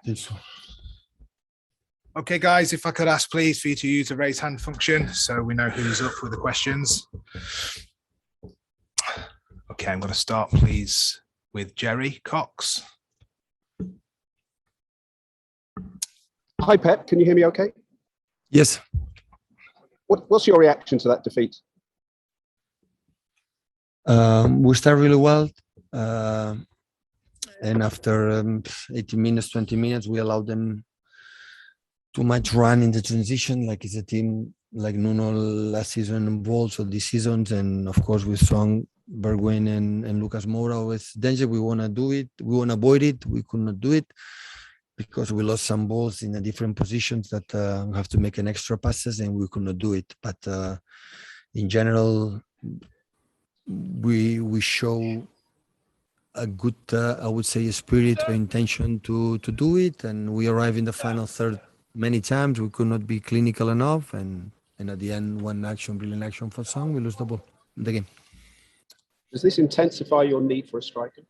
Isso. Okay, guys, if I could ask, please, for you to use the raise hand function so we know who's up with the questions. Okay, I'm going to start, please, with Jerry Cox. Hi, Pep. Can you hear me okay? Yes. What's your reaction to that defeat? We start really well. And after 18 minutes, 20 minutes, we allowed them too much run in the transition, like it's a team like Nuno last season involved, so this season. And of course, with Song, Bergwijn, and Lucas Moura with danger. We want to do it. We want to avoid it. We could not do it because we lost some balls in a different positions that we have to make an extra passes, and we could not do it. But in general, we show a good, I would say, a spirit or intention to do it, and we arrive in the final third many times. We could not be clinical enough, and at the end, one action, brilliant action for Song, we lose the ball in the game. Does this intensify your need for a striker?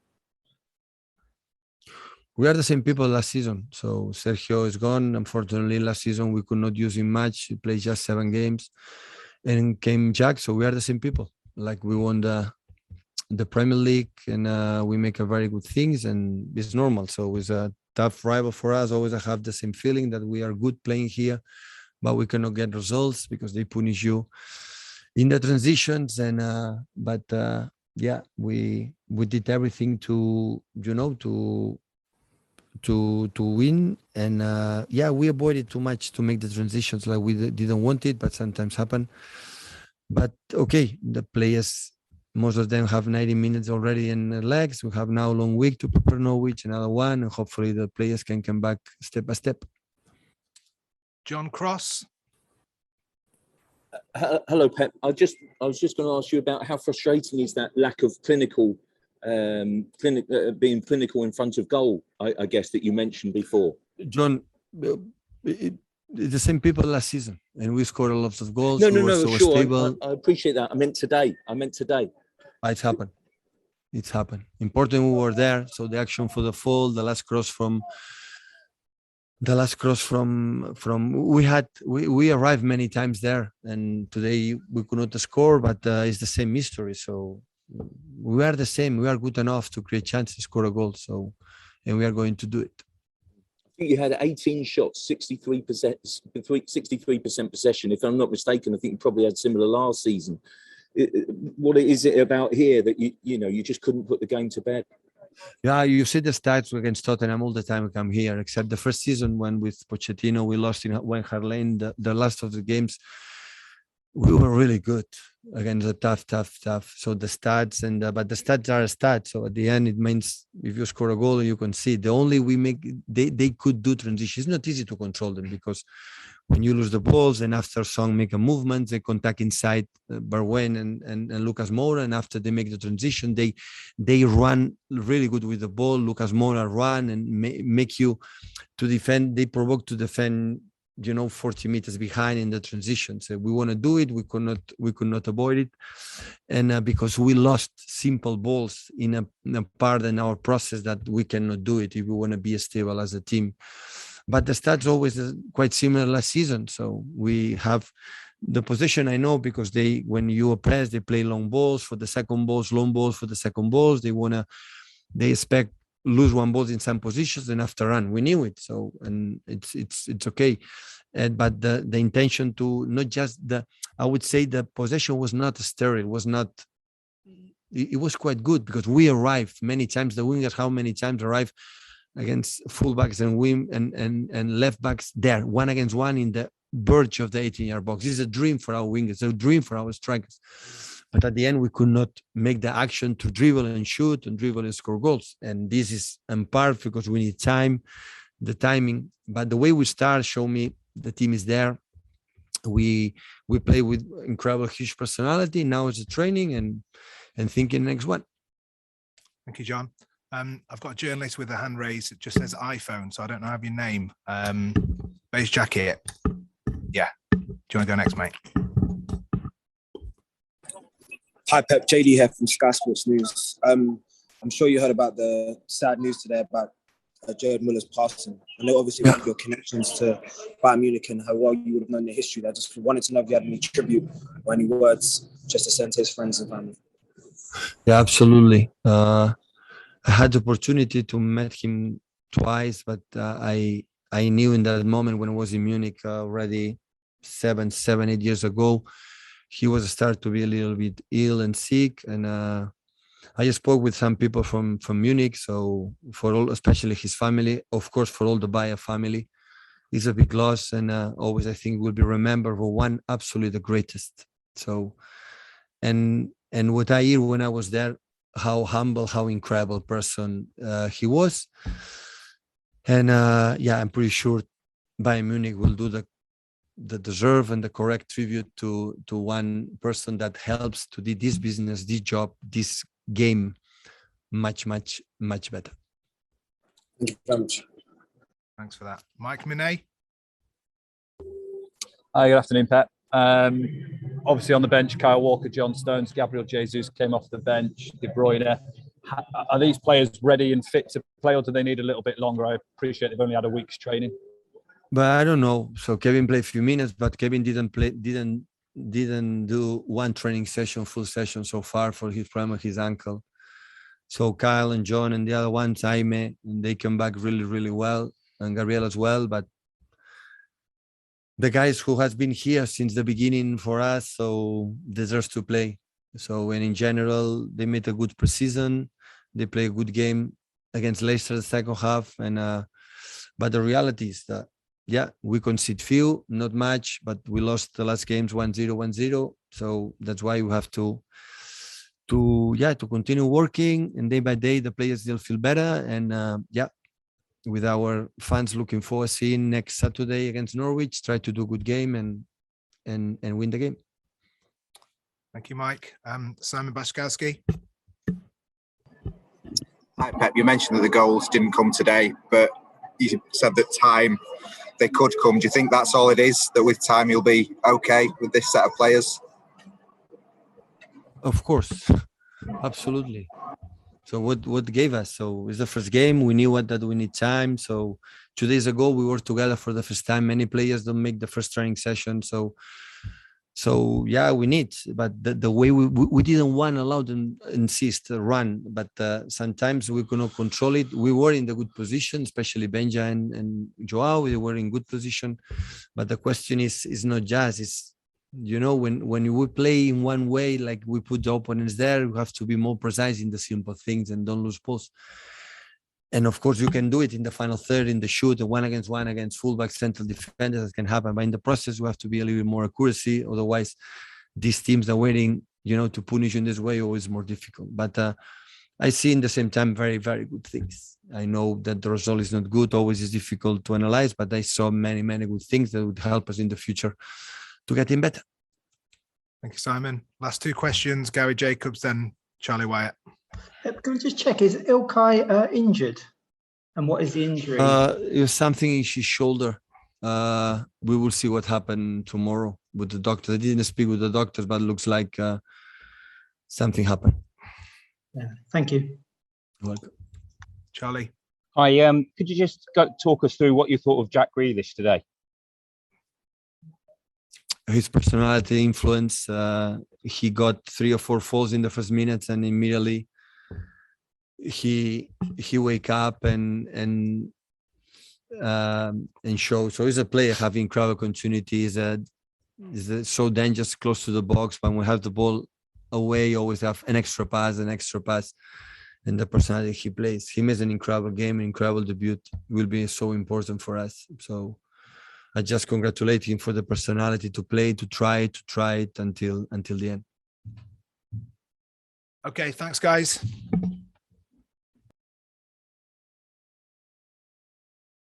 We are the same people last season. So Sergio is gone. Unfortunately, last season we could not use him much. He played just 7 games, and came Jack. So we are the same people. Like we won the Premier League, and we make a very good things, and it's normal. So it's a tough rival for us. Always I have the same feeling that we are good playing here, but we cannot get results because they punish you in the transitions. And yeah, we did everything to win, and yeah, we avoided too much to make the transitions like we didn't want it, but sometimes happen. But okay, the players, most of them have 90 minutes already in their legs. We have now a long week to prepare Norwich, another one, and hopefully the players can come back step by step. John Cross. Hello, Pep. I was just going to ask you about how frustrating is that lack of being clinical in front of goal, I guess, that you mentioned before. John, it's the same people last season, and we scored a lot of goals. No, so sure. Stable. I appreciate that. I meant today. It's happened. It's happened. Important we were there. So the action for the fall, the last cross from we arrived many times there, and today we could not score, but it's the same history. So we are the same. We are good enough to create chances, score a goal. So, and we are going to do it. I think you had 18 shots, 63% possession. If I'm not mistaken, I think you probably had similar last season. What is it about here that you just couldn't put the game to bed? Yeah, you see the stats against Tottenham all the time we come here, except the first season when with Pochettino we lost in White Lane. The last of the games, we were really good against the tough. So the stats but the stats are a stat. So at the end, it means if you score a goal, you can see. The only they could do transition. It's not easy to control them because when you lose the balls and after Song make a movement, they contact inside Bergwijn and Lucas Moura, and after they make the transition, they run really good with the ball. Lucas Moura run and make you to defend. They provoke to defend 40 meters behind in the transition. So we want to do it. We could not avoid it. And because we lost simple balls in a part in our process that we cannot do it if we want to be stable as a team. But the stats always quite similar last season. So we have the possession, I know, because when you press, they play long balls for the second balls, long balls for the second balls. They expect lose one ball in some positions and after run. We knew it. So, and it's okay. But the intention to not just I would say the possession was not sterile. It was quite good because we arrived many times. The wingers, how many times arrived against fullbacks and left backs there, 1-on-1 in the verge of the 18-yard box. This is a dream for our wingers, a dream for our strikers. But at the end, we could not make the action to dribble and shoot and dribble and score goals. And this is in part because we need time, the timing. But the way we start show me the team is there. We play with incredible, huge personality. Now it's a training and thinking next one. Thank you, John. I've got a journalist with a hand raised. It just says iPhone, so I don't know your name. Base jacket. Yeah. Do you want to go next, mate? Hi, Pep. JD here from Sky Sports News. I'm sure you heard about the sad news today about Jared Muller's passing. I know obviously with your connections to Bayern Munich and how well you would have known the history there. Just wanted to know if you had any tribute or any words just to send to his friends and family. Yeah, absolutely. I had the opportunity to meet him twice, but I knew in that moment when I was in Munich already 7, 8 years ago, he was started to be a little bit ill and sick, and I just spoke with some people from Munich. So for all, especially his family, of course, for all the Bayer family, it's a big loss, and always I think will be remembered for one absolutely the greatest. So, and what I hear when I was there, how humble, how incredible person he was, and yeah, I'm pretty sure Bayern Munich will do the deserve and the correct tribute to one person that helps to do this business, this job, this game much better. Thank you very much. Thanks for that. Mike Minet. Hi, good afternoon, Pep. Obviously on the bench, Kyle Walker, John Stones, Gabriel Jesus came off the bench, De Bruyne. Are these players ready and fit to play, or do they need a little bit longer? I appreciate they've only had a week's training. But I don't know. So Kevin played a few minutes, but Kevin didn't do one training session, full session so far for his problem with his ankle. So Kyle and John and the other ones, Jaime, they come back really well, and Gabriel as well. But the guys who has been here since the beginning for us, so deserves to play. So, and in general, they made a good preseason. They play a good game against Leicester the second half, and but the reality is that, yeah, we concede few, not much, but we lost the last games 1-0. So that's why we have to continue working, and day by day the players still feel better, and yeah, with our fans looking forward to seeing next Saturday against Norwich, try to do a good game and win the game. Thank you, Mike. Simon Bashkowski. Hi, Pep. You mentioned that the goals didn't come today, but you said that time they could come. Do you think that's all it is? That with time you'll be okay with this set of players? Of course, absolutely. So what gave us? So it's the first game. We knew that we need time. So 2 days ago we were together for the first time. Many players don't make the first training session. So yeah, we need. But the way we didn't want to allow them insist run. But sometimes we cannot control it. We were in the good position, especially Benja and Joao. We were in good position. But the question is not just. It's, you know, when we play in one way, like we put the opponents there, we have to be more precise in the simple things and don't lose balls. And of course, you can do it in the final third, in the shoot, one against fullback, central defenders, that can happen. But in the process, we have to be a little bit more accuracy. Otherwise, these teams are waiting, you know, to punish in this way, always more difficult. But I see in the same time very good things. I know that the result is not good, always is difficult to analyze, but I saw many good things that would help us in the future to get him better. Thank you, Simon. Last two questions, Gary Jacobs, then Charlie Wyatt. Can we just check, is Ilkay injured? And what is the injury? It was something in his shoulder. We will see what happened tomorrow with the doctor. I didn't speak with the doctors, but it looks like something happened. Yeah, thank you. You're welcome. Charlie. Hi, could you just talk us through what you thought of Jack Grealish today? His personality, influence. He got 3 or 4 falls in the first minutes, and immediately he wake up and show. So he's a player having incredible opportunities. Is so dangerous close to the box, but when we have the ball away, always have an extra pass, and the personality he plays. He makes an incredible game, an incredible debut. Will be so important for us. So I just congratulate him for the personality to play, to try it until the end. Okay, thanks, guys.